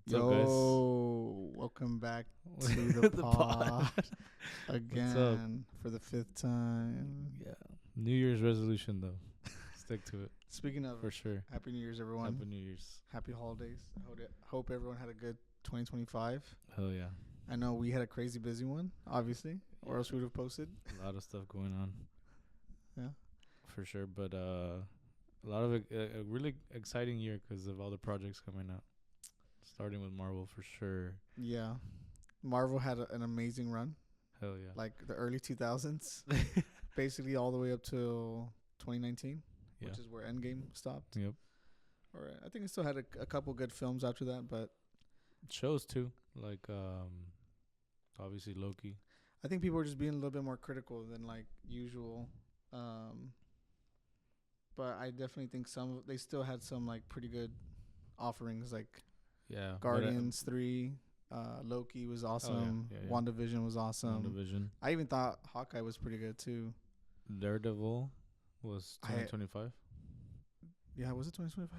What's up, Yo, welcome back to the pod again for the 5th time. Yeah. New Year's resolution, though. Stick to it. Speaking of, for sure. Happy New Year's, everyone. Happy New Year's. Happy holidays. I hope everyone had a good 2025. Hell yeah. I know we had a crazy busy one, obviously, or else we would have posted. A lot of stuff going on. Yeah. For sure. But a lot of a really exciting year because of all the projects coming out. Starting with Marvel, for sure. Yeah. Marvel had an amazing run. Hell yeah. Like the early 2000s. Basically all the way up till 2019, which is where Endgame stopped. Yep. Or I think it still had a couple good films after that, but shows too, like obviously Loki. I think people were just being a little bit more critical than like usual. But I definitely think they still had some like pretty good offerings, like Guardians 3, Loki was awesome. Yeah. WandaVision was awesome. WandaVision. I even thought Hawkeye was pretty good too. Daredevil was 2025. Yeah, was it 2025?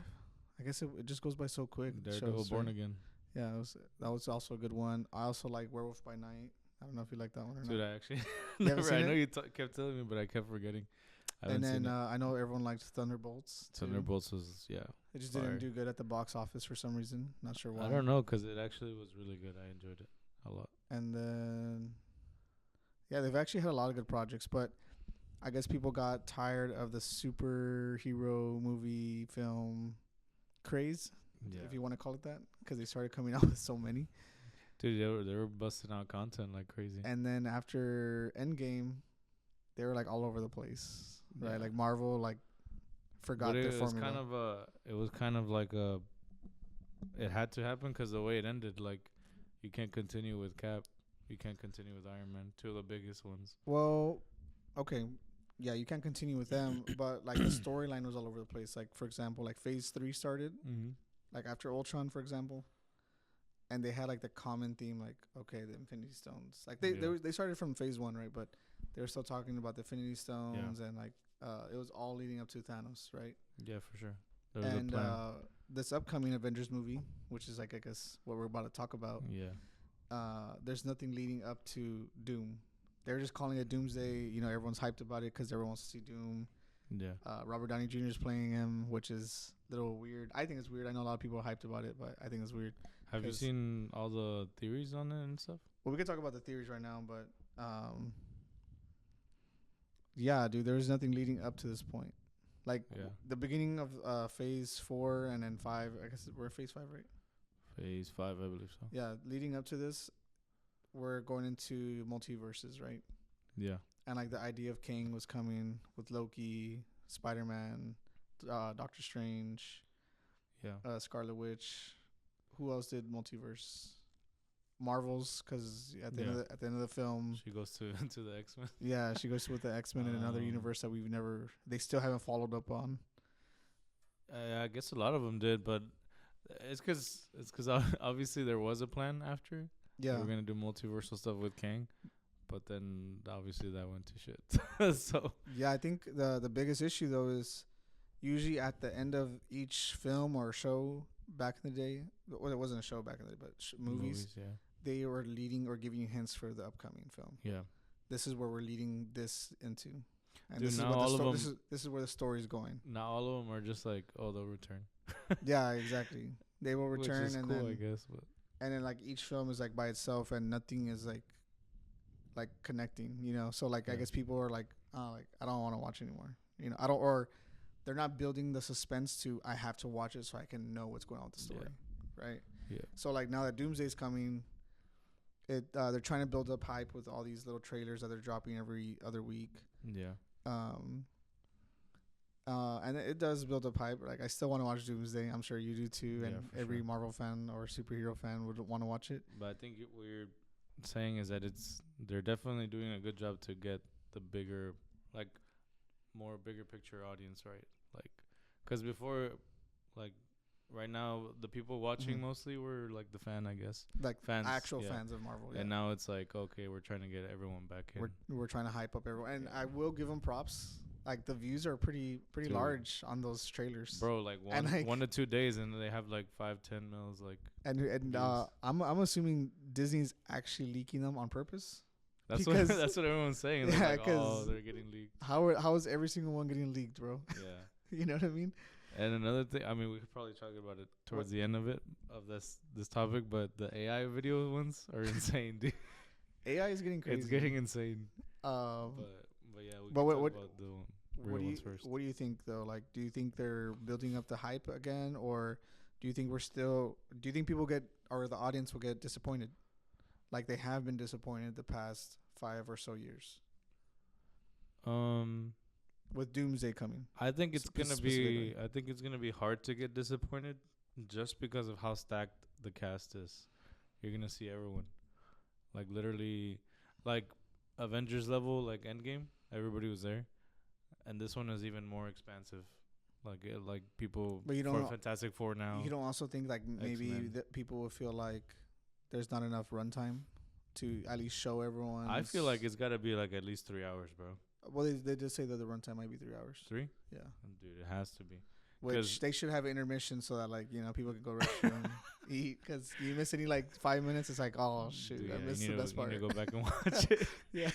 I guess it just goes by so quick. Daredevil Born Again. Yeah, that was also a good one. I also like Werewolf by Night. I don't know if you like that one or not. Dude, I actually never. I know you kept telling me, but I kept forgetting. And then I know everyone liked Thunderbolts. Thunderbolts was It just didn't do good at the box office for some reason. Not sure why. I don't know, because it actually was really good. I enjoyed it a lot. And then, they've actually had a lot of good projects, but I guess people got tired of the superhero movie film craze, if you want to call it that, because they started coming out with so many. Dude, they were busting out content like crazy. And then after Endgame, they were like all over the place. Right, like Marvel, like forgot their formula. It was kind of like it had to happen because the way it ended, like you can't continue with Cap, you can't continue with Iron Man, two of the biggest ones. Well, okay, yeah, you can't continue with them, but like the storyline was all over the place. Like for example, like Phase 3 started, like after Ultron, for example, and they had like the common theme, like the Infinity Stones. Like they started from Phase 1, right? But they were still talking about the Infinity Stones and like it was all leading up to Thanos, right? Yeah, for sure. And this upcoming Avengers movie, which is like I guess what we're about to talk about. Yeah. There's nothing leading up to Doom. They're just calling it Doomsday. You know, everyone's hyped about it because everyone wants to see Doom. Yeah. Robert Downey Jr. is playing him, which is a little weird. I think it's weird. I know a lot of people are hyped about it, but I think it's weird. Have you seen all the theories on it and stuff? Well, we can talk about the theories right now, but yeah, dude, there's nothing leading up to this point. Like the beginning of Phase 4 and then 5. I guess we're Phase 5, right? Phase 5, I believe so. Yeah, leading up to this, we're going into multiverses, right? Yeah. And like the idea of Kang was coming with Loki, Spider-Man, Doctor Strange, Scarlet Witch. Who else did multiverse? Marvel's, because at the end of the film, she goes to the X-Men. Yeah, she goes with the X-Men in another universe that they still haven't followed up on. I guess a lot of them did, but it's because obviously there was a plan after. Yeah, we're gonna do multiversal stuff with Kang. But then obviously that went to shit. So yeah, I think the biggest issue though is usually at the end of each film or show back in the day. Well, it wasn't a show back in the day, but movies. They were leading or giving you hints for the upcoming film. Yeah, this is where we're leading this into, and this is where the story is going. Not all of them are just like, oh, they'll return. Yeah, exactly. They will return, which is and cool, then, I guess. But and then like each film is like by itself, and nothing is like connecting, you know. So like I guess people are like, oh, like I don't want to watch anymore, you know. Or they're not building the suspense to I have to watch it so I can know what's going on with the story, right? Yeah. So like now that Doomsday's coming, they're trying to build up hype with all these little trailers that they're dropping every other week. Yeah. And it does build up hype. Like I still want to watch Doomsday. I'm sure you do too, and every Marvel fan or superhero fan would want to watch it. But I think what you're saying is that they're definitely doing a good job to get the bigger, like more bigger picture audience, right? Like, because before, like right now, the people watching mostly were like the fan, I guess, like fans, actual fans of Marvel. Yeah. And now it's like, okay, we're trying to get everyone back in. We're trying to hype up everyone, and I will give them props. like the views are pretty Dude. large on those trailers. Bro, like And, like- 1 to 2 days, and they have like 5-10 mils. Like And views. I'm assuming Disney's actually leaking them on purpose. that's Because- what that's what everyone's saying. Yeah, They're like, 'cause- they're getting leaked. How is every single one getting leaked, bro? Yeah. You know what I mean? And another thing, I mean, we could probably talk about it towards the end of this topic, but the AI video ones are insane, dude. AI is getting crazy. It's getting insane. Um, But yeah, we but can what- talk what- about the what real do you ones first. what do you think though? Like, do you think they're building up the hype again, or do you think do you think people get, or the audience will get disappointed, like they have been disappointed the past 5 or so years with Doomsday coming? I think it's gonna be. Specifically. I think it's gonna be hard to get disappointed, just because of how stacked the cast is. You're gonna see everyone, like literally, like Avengers level, like Endgame. Everybody was there, and this one is even more expansive. Like people But you for don't- Fantastic Four now. You don't also think like maybe X-Men. that people will feel like there's not enough runtime to at least show everyone? I feel like it's gotta be like at least 3 hours, bro. well, they did say that the runtime might be 3 hours. 3, Yeah, dude, it has to be. which 'Cause- they should have an intermission so that like people can go restroom, eat. Because you miss any like 5 minutes, it's like, oh shoot, Dude, I yeah, missed you the need best to, you part. need to go back and watch it. Yeah.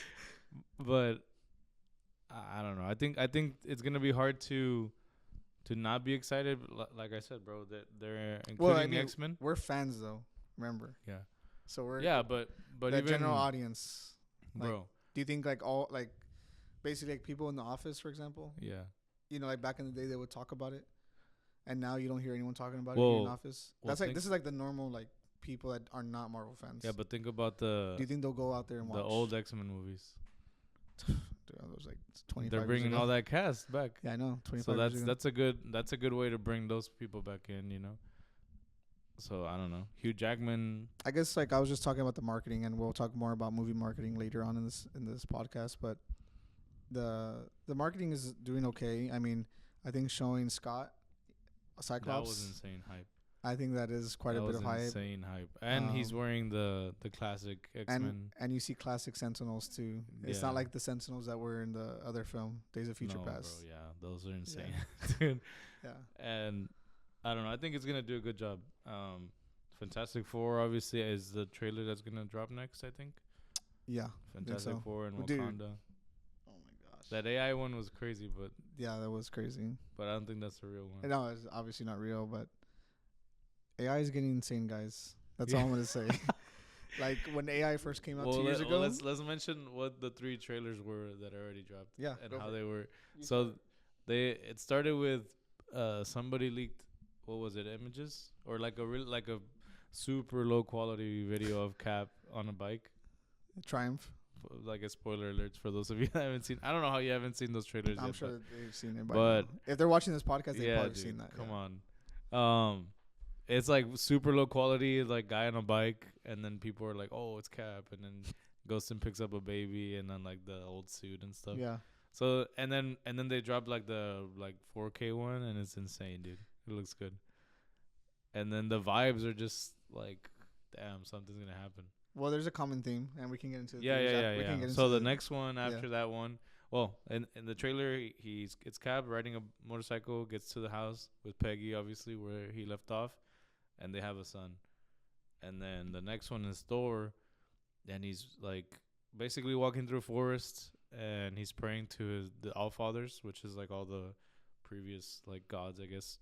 But I don't know. I think it's gonna be hard to not be excited. Like I said, bro, that they're including Well, I the mean, X-Men. we're fans though. Remember, Yeah, so we're yeah, but the even general audience. bro. Do you think like all like basically like people in the office, for example? Yeah, Like back in the day, they would talk about it, and now you don't hear anyone talking about it in Well- the office. well, That's like think- this is like the normal like people that are not Marvel fans. yeah, but think about do you think they'll go out there and watch the old X-Men movies. Dude, that was like 25 They're years bringing ago. all that cast back. Yeah, I know. 25 So years ago. that's a good way to bring those people back in. So I don't know. Hugh Jackman. I guess like I was just talking about the marketing, and we'll talk more about movie marketing later on in this podcast. But the marketing is doing okay. I mean, I think showing Scott Cyclops, That was insane hype. I think that is quite That a bit was of hype. insane hype. And he's Um, wearing the classic X-Men. And you see classic Sentinels too. It's Yeah. not like the Sentinels that were in the other film, Days of Future No, Past. bro, yeah, those are insane, dude. Yeah. And I don't know. I think it's gonna do a good job. Fantastic Four obviously is the trailer that's gonna drop next. I think Yeah. Fantastic so. Four and Dude. Wakanda. Oh my gosh. That AI one was crazy, but Yeah, that was crazy. I don't think that's the real one. No, it's obviously not real, but AI is getting insane, guys. That's all I'm gonna say. Like when AI first came out 2 years ago. let's mention what the 3 trailers were that already dropped. Yeah, and go how for they were. You So it started with somebody leaked, what was it, images or like a super low quality video of Cap on a bike. Triumph. Like a spoiler alert for those of you that haven't seen. I don't know how you haven't seen those trailers I'm yet. sure that they've seen it, but now. If they're watching this podcast, they've yeah, probably dude, seen that. come yeah. on. It's like super low quality, like guy on a bike, and then people are like, "Oh, it's Cap," and then goes and picks up a baby, and then like the old suit and stuff. Yeah. So and then they dropped like the 4K one, and it's insane, dude. It looks good. And then the vibes are just like, damn, something's gonna happen. Well, there's a common theme, and we can get into. Yeah. We can get into So the next one after yeah. that one, well, in the trailer, it's Cap riding a motorcycle, gets to the house with Peggy, obviously where he left off, and they have a son. And then the next one is Thor, and he's like basically walking through a forest, and he's praying to the Allfathers, which is like all the previous like gods, I guess,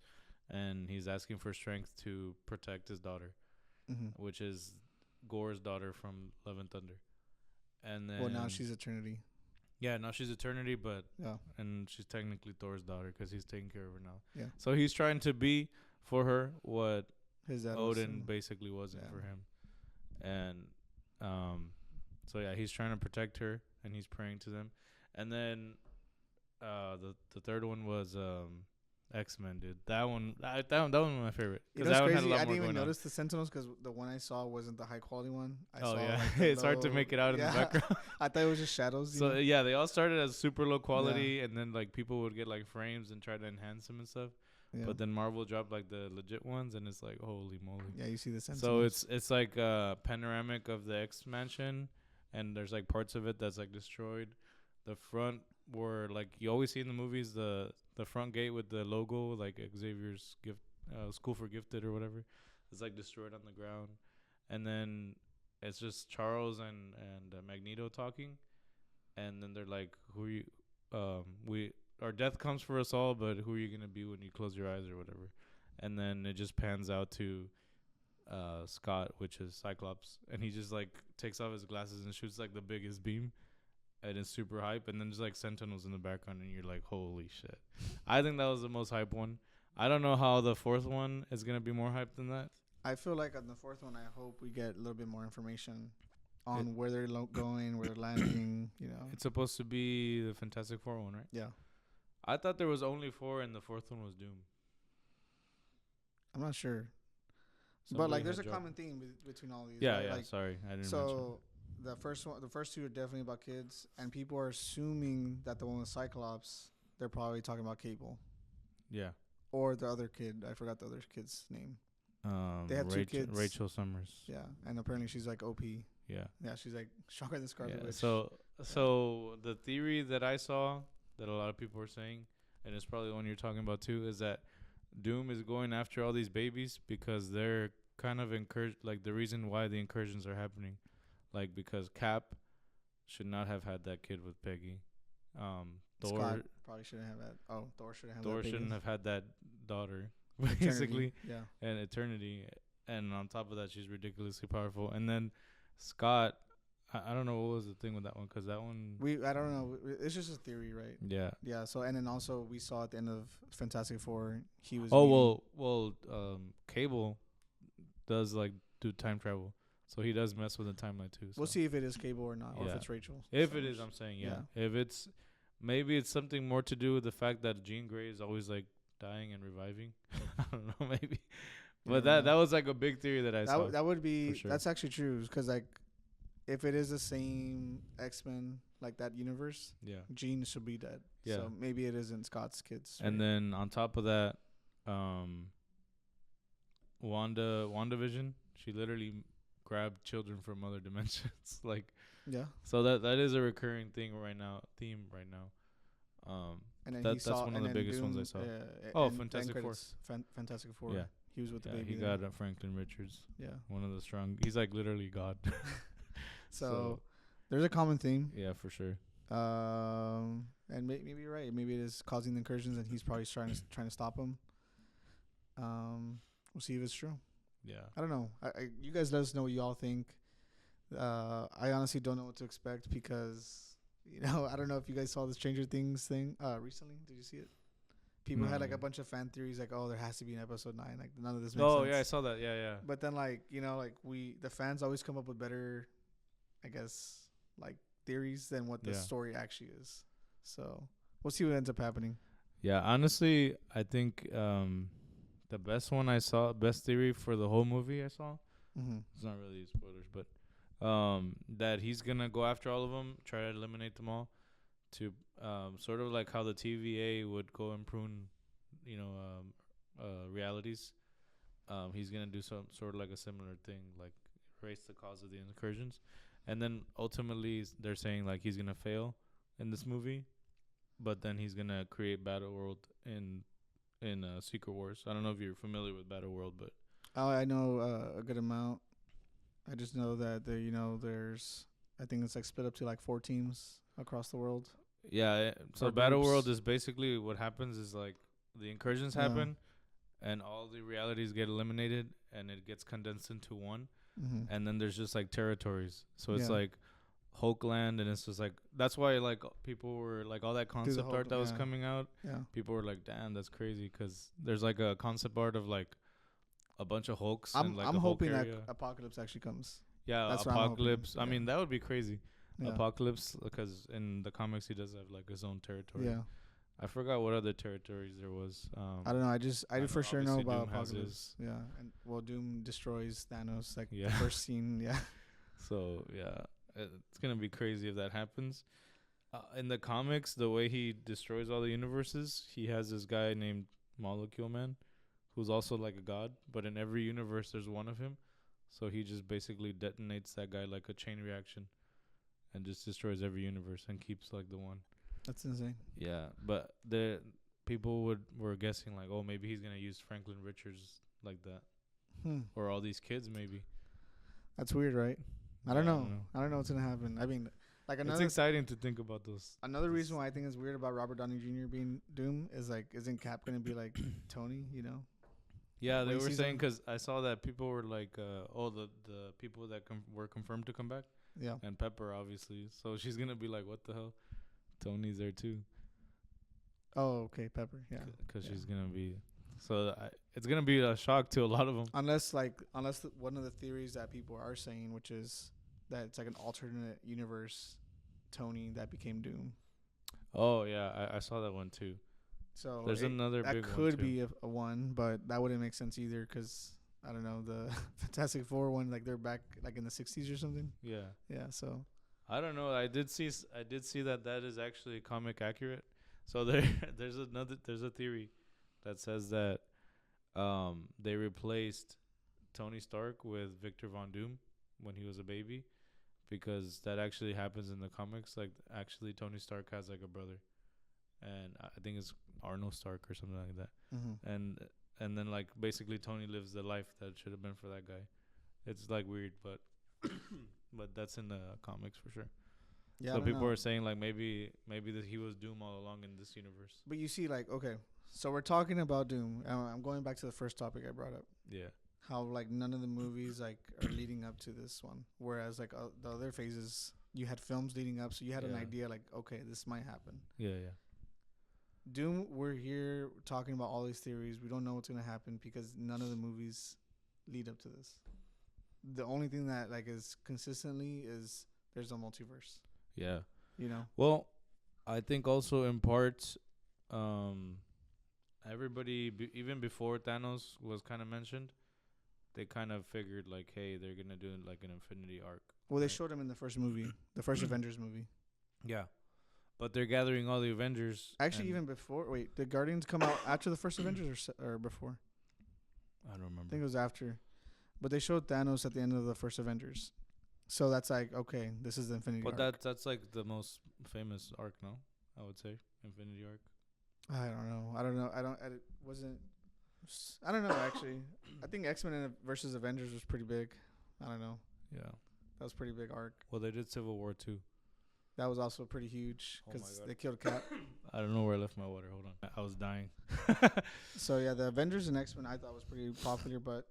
and he's asking for strength to protect his daughter, which is Gore's daughter from Love and Thunder. And then Well, now she's Eternity. Yeah, now she's Eternity, but Yeah. and she's technically Thor's daughter because he's taking care of her now. Yeah. So he's trying to be for her what His dad Odin was, basically wasn't yeah. for him, and so yeah, he's trying to protect her and he's praying to them, and then the third one was X-Men, dude. That one was my favorite You because know, that one it's had a crazy. lot I more didn't even going on. notice the Sentinels because the one I saw wasn't the high quality one. I Oh saw, yeah, like, the it's hard to low- make it out in the Yeah. background. I thought it was just shadows. So yeah, they all started as super low quality, and then like people would get like frames and try to enhance them and stuff. yeah. But then Marvel dropped like the legit ones, and it's like holy moly. Yeah, you see the Sentinels. So it's like a panoramic of the X mansion, and there's like parts of it that's like destroyed. The front where like you always see in the movies the front gate with the logo like Xavier's gift school for gifted or whatever. It's like destroyed on the ground, and then it's just Charles and Magneto talking, and then they're like, "Who are you? We our death comes for us all, but who are you gonna be when you close your eyes or whatever?" And then it just pans out to Scott, which is Cyclops, and he just like takes off his glasses and shoots like the biggest beam, and it's super hype. And then there's like Sentinels in the background, and you're like, "Holy shit!" I think that was the most hype one. I don't know how the fourth one is gonna be more hype than that. I feel like on the fourth one, I hope we get a little bit more information on where they're going, where they're landing. You know, It's supposed to be the Fantastic Four one, right? yeah. I thought there was only 4, and the fourth one was Doom. I'm not sure, but Somebody like, there's a had dropped- common theme between all these. Yeah, right? yeah. Like, Sorry, I didn't mention. so the first two are definitely about kids, and people are assuming that the one with Cyclops, they're probably talking about Cable Yeah. or the other kid. I forgot the other kid's name. They have two Rachel, kids. Rachel Summers. Yeah, and apparently she's like OP. Yeah. Yeah, she's like stronger than Scarlet Yeah. Witch. So the theory that I saw that a lot of people were saying, and it's probably the one you're talking about too, is that Doom is going after all these babies because they're kind of like the reason why the incursions are happening, like because Cap should not have had that kid with Peggy. Thor Scott probably shouldn't have that. Oh, Thor shouldn't have. Thor that shouldn't have had that daughter, Eternity. basically, Yeah. and Eternity. And on top of that, she's ridiculously powerful. And then Scott, I don't know what was the thing with that one, because that one. I don't know. It's just a theory, right? Yeah. Yeah. So, and then also we saw at the end of Fantastic Four, he was. Oh well, Cable does like do time travel, so he does mess with the timeline too. We'll so. see if it is Cable or not, or if Yeah. it's Rachel. If So it is, I'm saying yeah. Yeah. If it's maybe it's something more to do with the fact that Jean Grey is always like dying and reviving. I don't know, maybe. But that was like a big theory that I saw. That would be. sure. That's actually true, because like, if it is the same X-Men, like that universe, Yeah. Jean should be dead. Yeah. So maybe it isn't Scott's kids. And right? then on top of that, WandaVision, she literally grabbed children from other dimensions. Like, yeah. so that is a recurring thing right now, theme right now. And then that's one of the biggest ones I saw. Oh, Fantastic Four. Fantastic Four. Yeah. He was with the Yeah, baby. he there. got Franklin Richards, Yeah. one of the strong. He's like literally God. So there's a common theme. Yeah, for sure. And maybe you're right. Maybe it is causing the incursions, and he's probably trying to stop them. We'll see if it's true. Yeah. I don't know. You guys let us know what you all think. I honestly don't know what to expect, because I don't know if you guys saw the Stranger Things thing recently. Did you see it? People had like a bunch of fan theories, like, oh, there has to be an episode 9. Like, none of this makes sense. Oh yeah, I saw that. Yeah, yeah. But then, like, the fans always come up with better, I guess, like, theories than what the story actually is. So we'll see what ends up happening. Yeah, honestly, I think the best theory for the whole movie I saw. Mm-hmm. It's not really spoilers, but that he's gonna go after all of them, try to eliminate them all, to sort of like how the TVA would go and prune, realities. He's gonna do some sort of like a similar thing, like erase the cause of the incursions, and then ultimately they're saying like he's gonna fail in this movie, but then he's gonna create Battle World in Secret Wars. I don't know if you're familiar with Battle World, but I know a good amount. I just know that there's, I think it's like split up to like 4 teams across the world. yeah. So Or Battle groups. World is basically what happens is like the incursions happen, and all the realities get eliminated, and it gets condensed into one. Mm-hmm. And then there's just like territories. So it's Yeah. like Hulkland, and it's just like that's why like people were like all that concept Hulk, art that was yeah. coming out. Yeah. People were like, "Damn, that's crazy," because there's like a concept art of like a bunch of Hulks. I'm and like I'm a Hulk hoping that area. Apocalypse actually comes. Yeah, that's what I'm hoping. Apocalypse. I Yeah. mean, that would be crazy. Yeah. Apocalypse, because in the comics he does have like his own territory. Yeah. I forgot what other territories there was. I don't know. I know, for sure know obviously about Doom has Apocalypse. Yeah. And Doom destroys Thanos, like Yeah. the first scene. Yeah. So yeah, it's gonna be crazy if that happens. In the comics, the way he destroys all the universes, he has this guy named Molecule Man, who's also like a god. But in every universe, there's one of him. So he just basically detonates that guy like a chain reaction, and just destroys every universe and keeps like the one. That's insane. Yeah, but the people were guessing like, oh, maybe he's gonna use Franklin Richards like that, Hmm. or all these kids maybe. That's weird, right? I Yeah, don't know. I don't know what's gonna happen. I mean, like It's another exciting to think about those. another reason why I think it's weird about Robert Downey Jr. being Doom is like, isn't Cap gonna be like Tony? You know? Yeah, they When he were sees saying him? because I saw that people were like, oh, the people that were confirmed to come back, Yeah. and Pepper obviously. So she's gonna be like, what the hell? Tony's there too, Oh, okay, Pepper. Yeah. because Yeah. she's gonna be. So it's gonna be a shock to a lot of them. Unless one of the theories that people are saying, which is that it's like an alternate universe Tony that became Doom. Oh yeah, I saw that one too. So There's another that big one could too. be a one, but that wouldn't make sense either because I don't know the Fantastic Four one, like they're back like in the 60s or something. Yeah, Yeah. So I don't know. I did see that is actually comic accurate. So there's a theory that says that they replaced Tony Stark with Victor Von Doom when he was a baby, because that actually happens in the comics. Like actually Tony Stark has like a brother, and I think it's Arnold Stark or something like that. And then like basically Tony lives the life that should have been for that guy. It's like weird, but but that's in the comics for sure. yeah. So people are saying like maybe that he was Doom all along in this universe. But you see, like, okay, so we're talking about Doom. I'm going back to the first topic I brought up. Yeah. How like none of the movies like are leading up to this one, whereas like the other phases you had films leading up, so you had an Yeah. idea like, okay, this might happen. Yeah, yeah. Doom, we're here talking about all these theories. We don't know what's gonna happen because none of the movies lead up to this. The only thing that like is consistently is there's a multiverse. Yeah. You know? Well, I think also in part, everybody, even before Thanos was kind of mentioned, they kind of figured like, hey, they're gonna do like an Infinity arc. Well, they right? showed him in the first movie, the first Avengers movie. Yeah, but they're gathering all the Avengers. Actually, and even before. Wait, did Guardians come out after the first Avengers or before? I don't remember. I think it was after. But they showed Thanos at the end of the first Avengers. So that's like, okay, this is the Infinity But arc. that's like the most famous arc, no? I would say Infinity arc. I don't know. It wasn't. I don't know, actually. I think X-Men versus Avengers was pretty big. I don't know. Yeah. That was a pretty big arc. Well, they did Civil War too. That was also pretty huge Oh my because God. they killed Cap. I don't know where I left my water. Hold on. I was dying. So, yeah, the Avengers and X-Men I thought was pretty popular. But,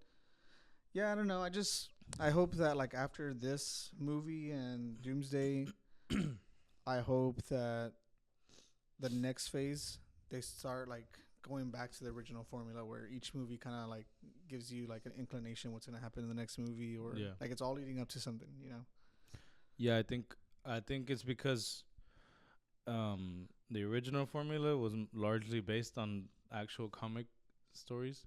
yeah, I don't know. I hope that, like, after this movie and Doomsday, I hope that the next phase, they start, like, going back to the original formula where each movie kind of, like, gives you, like, an inclination what's going to happen in the next movie. Or, Yeah. like, it's all leading up to something, you know? Yeah, I think it's because the original formula was largely based on actual comic stories,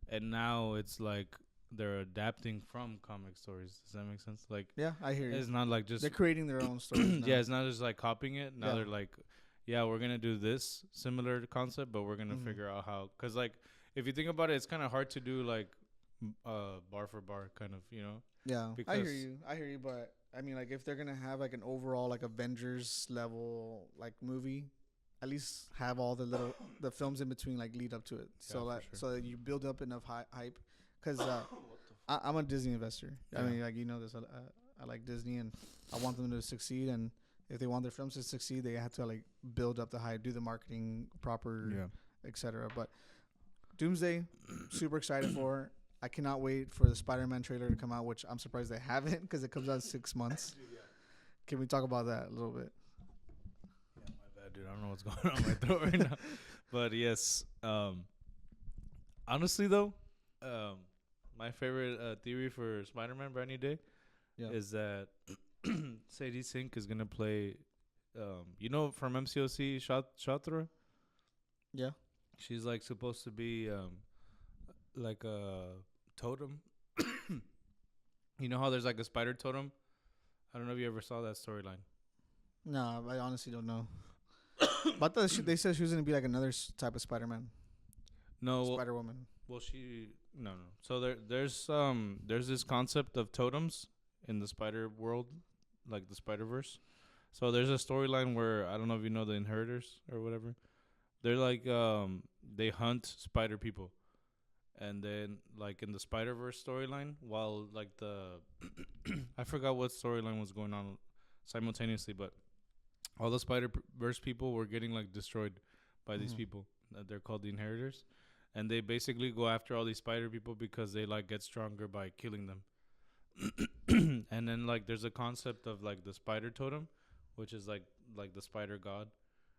and now it's like they're adapting from comic stories. Does that make sense? Like, Yeah, I hear you. it's not like just They're creating their own stories now. yeah, it's not just like copying it. Now Yeah. they're like, yeah, we're gonna do this similar concept, but we're gonna Mhm. figure out how. Cause like, if you think about it, it's kind of hard to do like bar for bar, kind of, you know. Yeah, Because I hear you, but I mean, like, if they're gonna have like an overall like Avengers level like movie, at least have all the films in between like lead up to it, so for that sure. so that you build up enough hype. Because I'm a Disney investor. I Yeah. mean, like, you know this. I like Disney, and I want them to succeed. And if they want their films to succeed, they have to like build up the hype, do the marketing proper, etc. But Doomsday, super excited for. I cannot wait for the Spider-Man trailer to come out, which I'm surprised they haven't because it comes out in 6 months. Can we talk about that a little bit? Yeah, my bad, dude. I don't know what's going on my throat right now. But yes, honestly though, my favorite theory for Spider-Man Brand New Day is that Sadie Sink is gonna play, you know, from MCOC Shatra. Yeah. She's like supposed to be like a totem. You know how there's like a spider totem? I don't know if you ever saw that storyline. No, I honestly don't know. But I thought they said she was gonna be like another type of Spider-Man, No, well, Spider-Woman. well, no. So there's this concept of totems in the spider world, like the Spider-Verse. So there's a storyline where I don't know if you know the Inheritors or whatever. They're like they hunt spider people, and then like in the Spider Verse storyline, while like the I forgot what storyline was going on simultaneously, but all the Spider Verse people were getting like destroyed by these people. They're called the Inheritors, and they basically go after all these spider people because they like get stronger by killing them. And then like there's a concept of like the spider totem, which is like the spider god,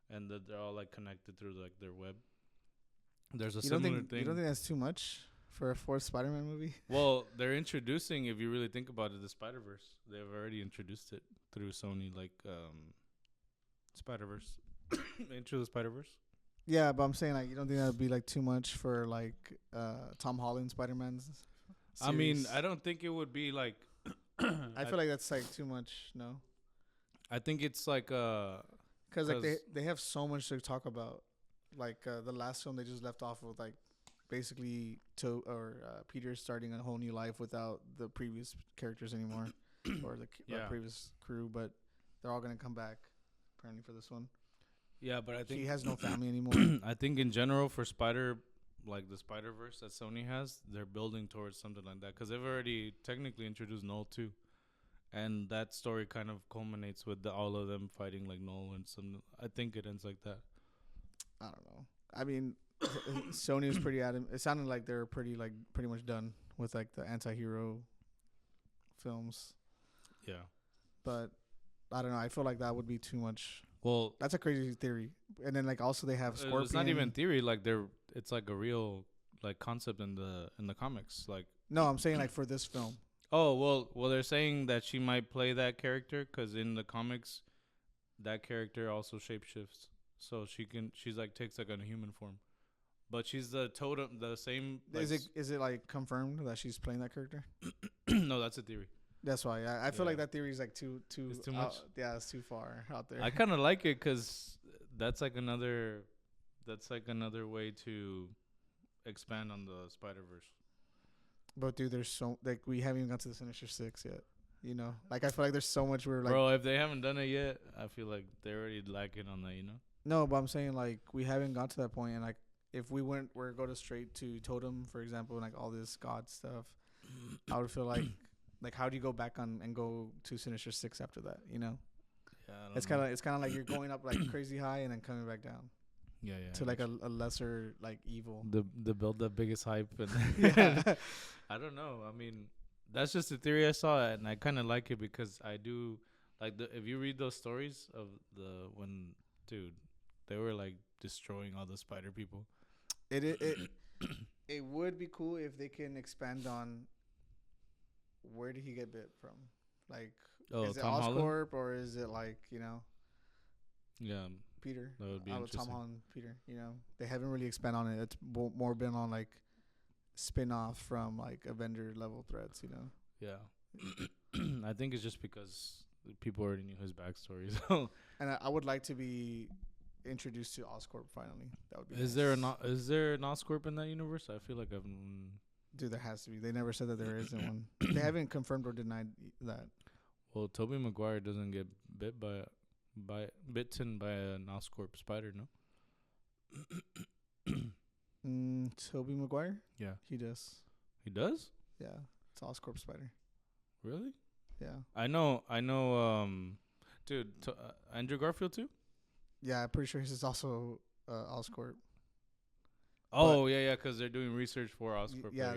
and that they're all like connected through like their web. There's a similar thing. You don't think that's too much for a fourth Spider-Man movie? Well, they're introducing, if you really think about it, the Spider Verse. They've already introduced it through Sony, like Spider Verse, Into the Spider Verse. Yeah, but I'm saying like you don't think that would be like too much for like Tom Holland Spider-Man's series? I mean, I don't think it would be like. I feel like that's like too much. No, I think it's like because like they have so much to talk about. Like the last film they just left off with like basically Peter starting a whole new life without the previous characters anymore or the previous crew, but they're all gonna come back apparently for this one. Yeah, but I think he has no family anymore. I think in general for like the Spider Verse that Sony has, they're building towards something like that because they've already technically introduced Null too, and that story kind of culminates with all of them fighting like Null and some. I think it ends like that. I don't know. I mean, Sony was pretty adamant. It sounded like they're pretty much done with like the anti-hero films. Yeah, but I don't know. I feel like that would be too much. Well, that's a crazy theory. And then like also they have Scorpion. It's not even theory. Like it's like a real like concept in the comics. Like no, I'm saying like for this film. Oh well, they're saying that she might play that character because in the comics, that character also shapeshifts. So she's like takes like a human form, but she's the totem, the same. Like is it like confirmed that she's playing that character? No, that's a theory. That's why I feel like that theory is like too it's too much. Yeah, it's too far out there. I kind of like it because that's like another way to expand on the Spider Verse. But dude, there's so like we haven't even got to the Sinister Six yet. You know, like I feel like there's so much we're like. Bro, if they haven't done it yet, I feel like they're already lacking on that. You know. No, but I'm saying like we haven't got to that point, and like if we were go to straight to Totem, for example, and like all this God stuff, I would feel like how do you go back on and go to Sinister Six after that? You know. Yeah. It's kind of like you're going up like crazy high and then coming back down. Yeah. To like a lesser like evil. The build the biggest hype and yeah. I don't know. I mean, that's just a theory I saw, and I kind of like it because I do like if you read those stories of when they were like destroying all the spider people. It would be cool if they can expand on where did he get bit from? Like, is it Oscorp or is it like, you know? Yeah. Peter. That would be interesting. Tom Holland, Peter. You know, they haven't really expanded on it. It's more been on like spin-off from like Avenger level threats, you know? Yeah. I think it's just because people already knew his backstory. So. And I would like to be introduced to Oscorp finally. That would be Is there an Oscorp in that universe? I feel like I've Dude, there has to be. They never said that there isn't one. They haven't confirmed or denied that. Well, Tobey Maguire doesn't get bitten by an Oscorp spider, no? Tobey Maguire? Yeah. He does. He does? Yeah. It's Oscorp spider. Really? Yeah. I know dude, Andrew Garfield too? Yeah, I'm pretty sure he's also Oscorp. Oh, yeah, because they're doing research for Oscorp. Yeah.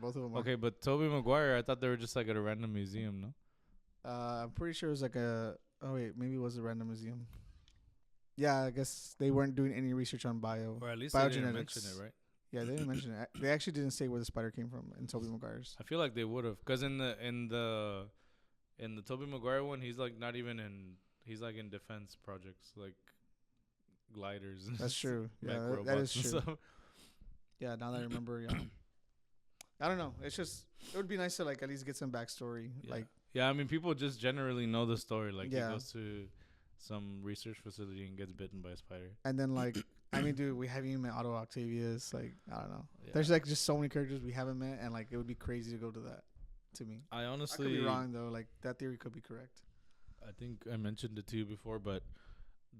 Both of them are. Okay, but Tobey Maguire, I thought they were just like at a random museum, no? I'm pretty sure it was like maybe it was a random museum. Yeah, I guess they weren't doing any research on or at least they didn't mention it, right? Yeah, they didn't mention it. They actually didn't say where the spider came from in Tobey Maguire's. I feel like they would have, because in the Tobey Maguire one, he's like not even he's like in defense projects, like gliders. That's true. Yeah, that is true. Yeah, now that I remember, yeah. I don't know. It's just it would be nice to like at least get some backstory. Yeah. Like I mean, people just generally know the story. Like he goes to some research facility and gets bitten by a spider. And then like I mean, dude, we haven't even met Otto Octavius. Like I don't know. Yeah. There's like just so many characters we haven't met, and like it would be crazy to go to that. To me, I honestly could be wrong though. Like that theory could be correct. I think I mentioned it to you before, but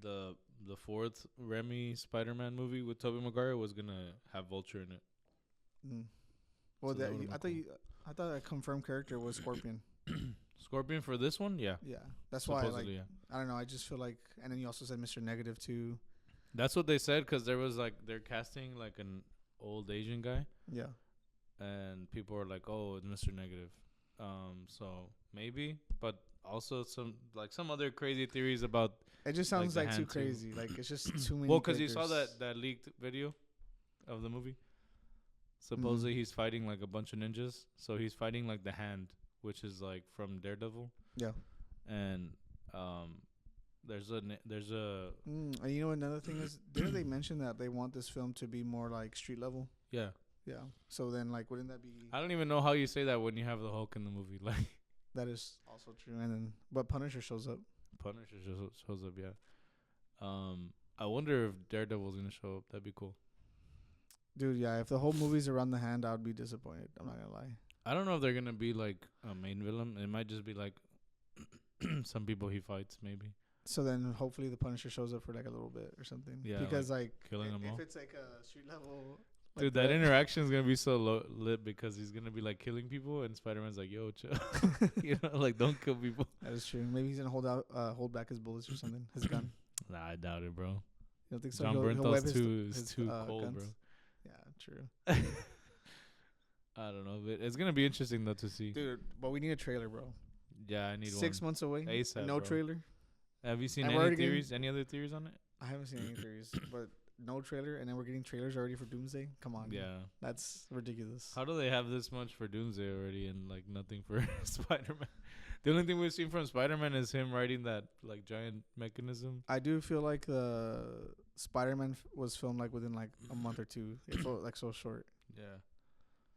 the the fourth Remy Spider-Man movie with Tobey Maguire was gonna have Vulture in it. Mm. Well, So that would've I been thought I thought a confirmed character was Scorpion. Scorpion for this one, yeah. Yeah, that's why. Supposedly, Like, I don't know. I just feel like, and then you also said Mr. Negative too. That's what they said because there was like they're casting like an old Asian guy, Yeah, and people were like, "Oh, it's Mr. Negative." So maybe, but also some other crazy theories about. it just sounds the like too hand too. crazy. Like it's just too many. Well, because you saw characters. that leaked video of the movie. Supposedly he's fighting like a bunch of ninjas. So he's fighting like the hand, which is like from Daredevil. Yeah. And there's a And you know another thing is, didn't they mention that they want this film to be more like street level? yeah. Yeah. So then, like, wouldn't that be? I don't even know how you say that when you have the Hulk in the movie. Like That is also true. And then, but Punisher shows up. Punisher shows up. Yeah. I wonder if Daredevil's gonna show up. That'd be cool. Dude, yeah. If the whole movie's around the hand, I would be disappointed. I'm not gonna lie. I don't know if they're gonna be like a main villain. It might just be like some people he fights, maybe. So then, hopefully, the Punisher shows up for like a little bit or something. Yeah, Because like killing them all. if it's like a street level. Dude, that interaction is gonna be so lit because he's gonna be like killing people, and Spider-Man's like, "Yo, chill," you know, like don't kill people. That is true. Maybe he's gonna hold back his bullets or something. His gun. Nah, I doubt it, bro. You don't think so? John He'll whip Bernthal is his, too cold, guns? bro. Yeah, true. I don't know, but it's gonna be interesting though to see. Dude, but we need a trailer, bro. Yeah, I need 6 one. months away. ASAP, No bro. trailer. Have you seen And any we're already theories? Any other theories on it? I haven't seen any theories, but no trailer, and then we're getting trailers already for Doomsday. Come on. Yeah. That's ridiculous. How do they have this much for Doomsday already and like nothing for Spider-Man? The only thing we've seen from Spider-Man is him riding that like giant mechanism. I do feel like the Spider-Man was filmed like within like a month or two. It felt like so short, Yeah.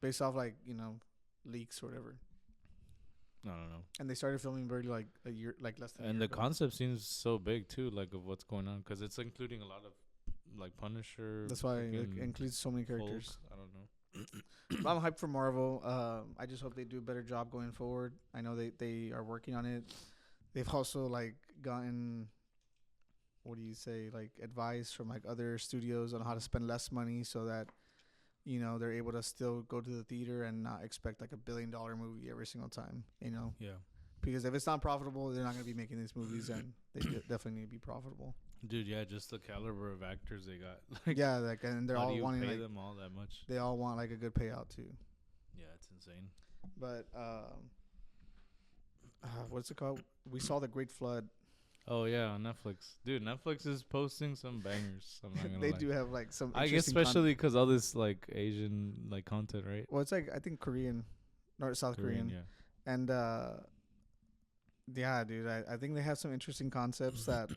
based off like leaks or whatever. I don't know. And they started filming barely like a year, like less than. And a the year ago. concept seems so big too, like of what's going on, because it's including a lot of like Punisher. That's why it fucking includes so many characters. folks. I don't know. But I'm hyped for Marvel. I just hope they do a better job going forward. I know they are working on it. They've also like gotten, what do you say, like advice from like other studios on how to spend less money so that they're able to still go to the theater and not expect like $1 billion movie every single time. Yeah. Because if it's not profitable, they're not gonna be making these movies, and they definitely need to be profitable. Dude, yeah, just the caliber of actors they got. Like, Yeah, like, and they're how do all you wanting pay like them all that much? they all want like a good payout too. Yeah, it's insane. But what's it called? We saw The Great Flood. Oh yeah, on Netflix, dude. Netflix is posting some bangers. I'm not gonna They lie. do have like some. I guess interesting especially because all this like Asian like content, right? well, it's like I think Korean, or South Korean, Yeah. and yeah, dude. I think they have some interesting concepts that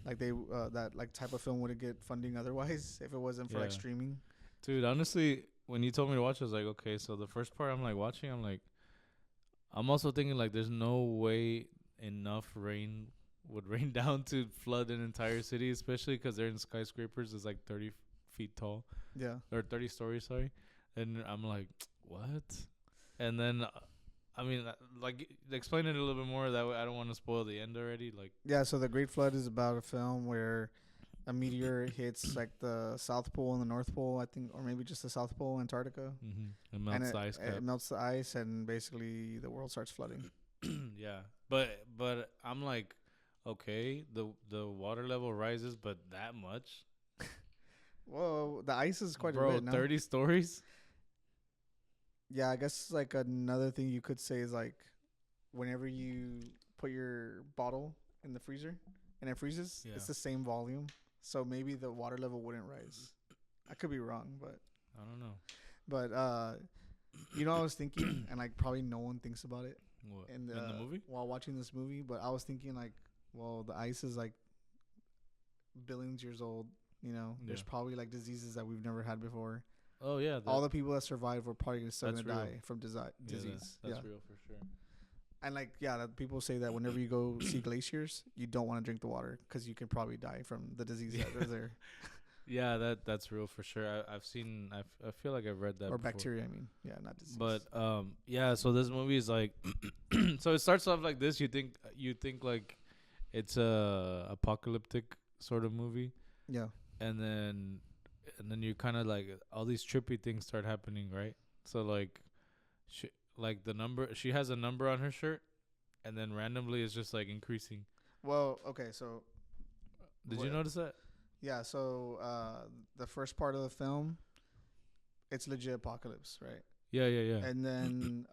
like that like type of film wouldn't get funding otherwise if it wasn't for like Yeah. streaming. Dude, honestly, when you told me to watch, I was like, okay. So the first part I'm like watching, I'm also thinking like, there's no way enough rain would rain down to flood an entire city, especially because they're in skyscrapers. It's like 30 feet tall Yeah. or 30 stories, sorry. And I'm like, what? And then, I mean, like, explain it a little bit more. That way, I don't want to spoil the end already. Like, Yeah. So The Great Flood is about a film where a meteor hits like the South Pole and the North Pole, I think, or maybe just the South Pole, Antarctica. it melts And the ice cap. it melts the ice, and basically the world starts flooding. Yeah, but I'm like, okay, the water level rises, but that much, Whoa, the ice is quite bro. a bit. No? 30 stories. Yeah, I guess like another thing you could say is like, whenever you put your bottle in the freezer and it freezes, Yeah. it's the same volume. So maybe the water level wouldn't rise. I could be wrong, but I don't know. I was thinking, and like probably no one thinks about it What in in the movie? while watching this movie, but I was thinking like, well, the ice is like billions years old. There's Yeah. probably like diseases that we've never had before. Oh yeah, All the people that survived were probably still That's gonna real. die from disease. That's real for sure. And like, yeah, that people say that whenever you go see glaciers, you don't want to drink the water because you can probably die from the disease that are there. Yeah, that's real for sure. I've seen. I feel like I've read that Or before. bacteria, I mean. Yeah, not disease. But yeah. So this movie is like, so it starts off like this. You think like it's a apocalyptic sort of movie, Yeah. and then you kind of like all these trippy things start happening, right? So like, she like the number. She has a number on her shirt, and then randomly it's just like increasing. Well, okay, so Did you notice that? yeah, so the first part of the film, it's legit apocalypse, right? Yeah, yeah, yeah. And then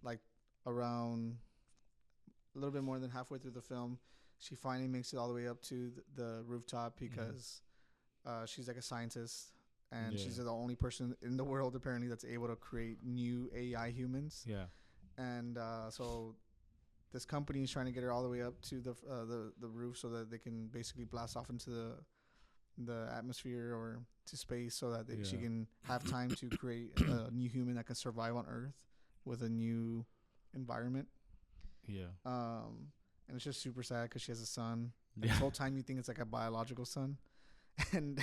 like around a little bit more than halfway through the film, she finally makes it all the way up to the rooftop because she's like a scientist and she's the only person in the world apparently that's able to create new AI humans. Yeah. And so this company is trying to get her all the way up to the roof so that they can basically blast off into the atmosphere or to space so that she can have time to create a new human that can survive on Earth with a new environment. Yeah. And it's just super sad because she has a son. Yeah. The whole time you think it's like a biological son, and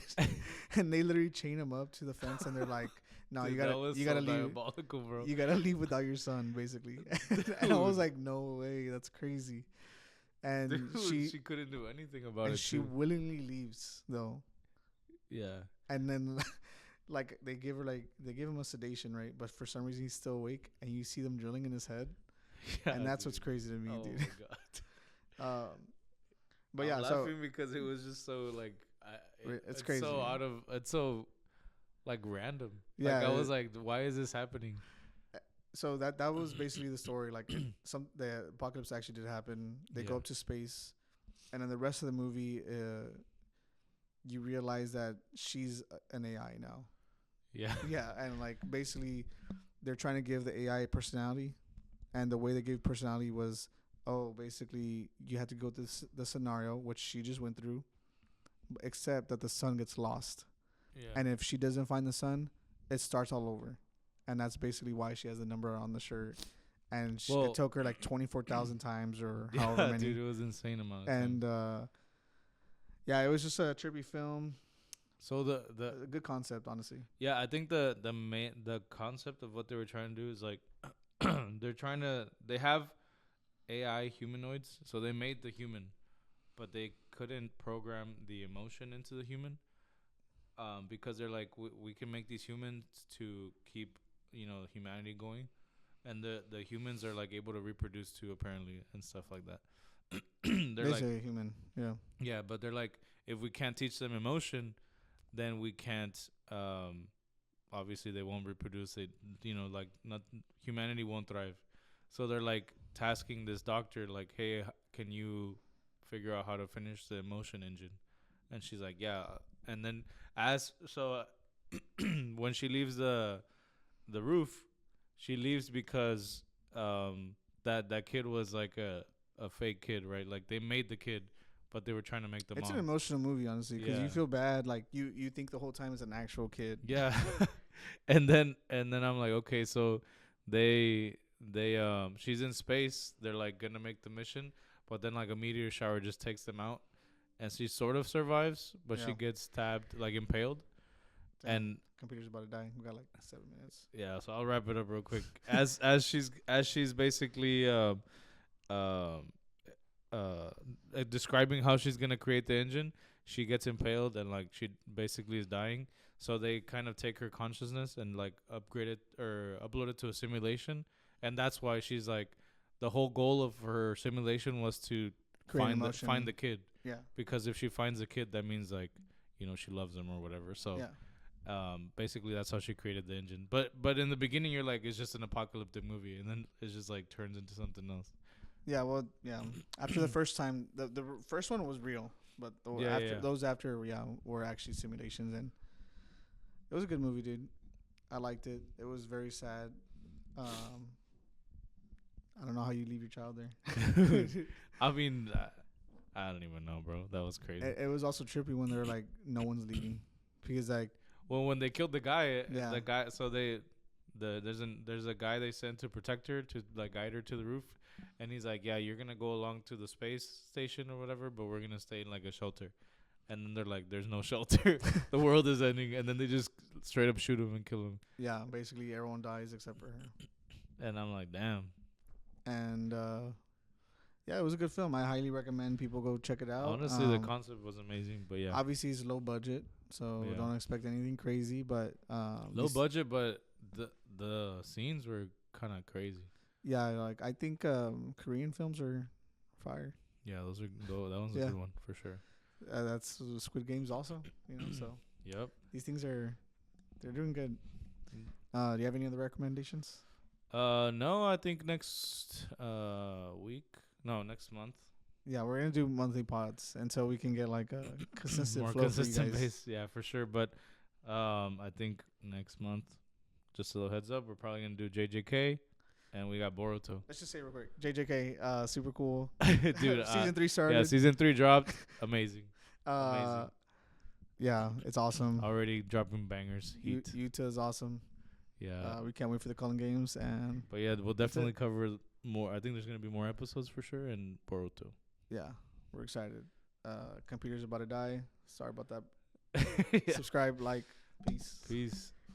and they literally chain him up to the fence and they're like, "No, dude, you gotta leave, bro. You gotta leave without your son, basically." And I was like, "No way, that's crazy." And dude, she couldn't do anything about and it. She willingly leaves though. Yeah. And then, like they give him a sedation, right? But for some reason he's still awake, and you see them drilling in his head. Yeah, and that's what's crazy to me, dude. Oh my god. But I'm laughing because it was just so like it's crazy. So it's so like random. Yeah, like I was like, why is this happening? So that was basically the story. Like the apocalypse actually did happen. They go up to space, and then the rest of the movie, you realize that she's an AI now. Yeah. Yeah, and like basically, they're trying to give the AI personality. And the way they gave personality was, basically you had to go through the scenario, which she just went through, except that the sun gets lost. Yeah. And if she doesn't find the sun, it starts all over. And that's basically why she has the number on the shirt. And it took her like 24,000 times or however many. Dude, it was insane amount. And it was just a trippy film. So the a good concept, honestly. Yeah, I think the concept of what they were trying to do is like, they have AI humanoids, so they made the human, but they couldn't program the emotion into the human, because they're like, we can make these humans to keep, humanity going, and the humans are like able to reproduce too, apparently, and stuff like that. They're like a human, yeah. Yeah, but they're like, if we can't teach them emotion, then we can't, obviously they won't reproduce it, like not humanity won't thrive. So they're like tasking this doctor like, hey, can you figure out how to finish the emotion engine? And she's like, yeah. And then when she leaves the roof, she leaves because that kid was like a fake kid, right? Like they made the kid, but they were trying to make the mom. It's an emotional movie, honestly, because you feel bad. Like you think the whole time it's an actual kid. Yeah. and then I'm like, okay, so she's in space. They're like gonna make the mission, but then like a meteor shower just takes them out, and she sort of survives, but she gets stabbed, like impaled. Damn. And computer's about to die. We got like 7 minutes. Yeah, so I'll wrap it up real quick. as she's basically describing how she's gonna create the engine, she gets impaled and like she basically is dying. So they kind of take her consciousness and like upgrade it or upload it to a simulation, and that's why she's like, the whole goal of her simulation was to find the kid. Yeah. Because if she finds the kid, that means like, she loves him or whatever. So basically that's how she created the engine. But in the beginning you're like, it's just an apocalyptic movie, and then it just like turns into something else. Yeah, well, yeah. After the first time, the first one was real, but those after were actually simulations, and it was a good movie, dude. I liked it. It was very sad. I don't know how you leave your child there. I mean, I don't even know, bro. That was crazy. It was also trippy when they're like, no one's leaving, because like, well, when they killed the guy, so there's a guy they sent to protect her, to like guide her to the roof. And he's like, yeah, you're going to go along to the space station or whatever, but we're going to stay in like a shelter. and then they're like, "There's no shelter, the world is ending," and then they just straight up shoot him and kill him. Yeah, basically everyone dies except for her. And I'm like, damn. And yeah, it was a good film. I highly recommend people go check it out. Honestly, the concept was amazing, but yeah, Obviously, it's low budget, so Yeah. don't expect anything crazy. But low budget, but the scenes were kind of crazy. Yeah, like I think Korean films are fire. Yeah, that one's a Yeah. good one for sure. That's Squid Games also. So Yep. these things they're doing good. Do you have any other recommendations? No, I think next week. No, next month. Yeah, we're gonna do monthly pods until we can get like a consistent More flow consistent for you guys. base. Yeah, for sure. But I think next month, just a little heads up, we're probably gonna do JJK, and we got Boruto. Let's just say real quick, JJK, super cool. Dude, Season 3 started. yeah, season 3 dropped. Amazing. Amazing. Yeah, it's awesome. Already dropping bangers. Heat. Utah is awesome. Yeah. We can't wait for the Cullen games and But yeah, we'll definitely cover more. I think there's gonna be more episodes for sure, and Boruto. yeah, we're excited. Computer's about to die. Sorry about that. Yeah. Subscribe, like, peace. Peace.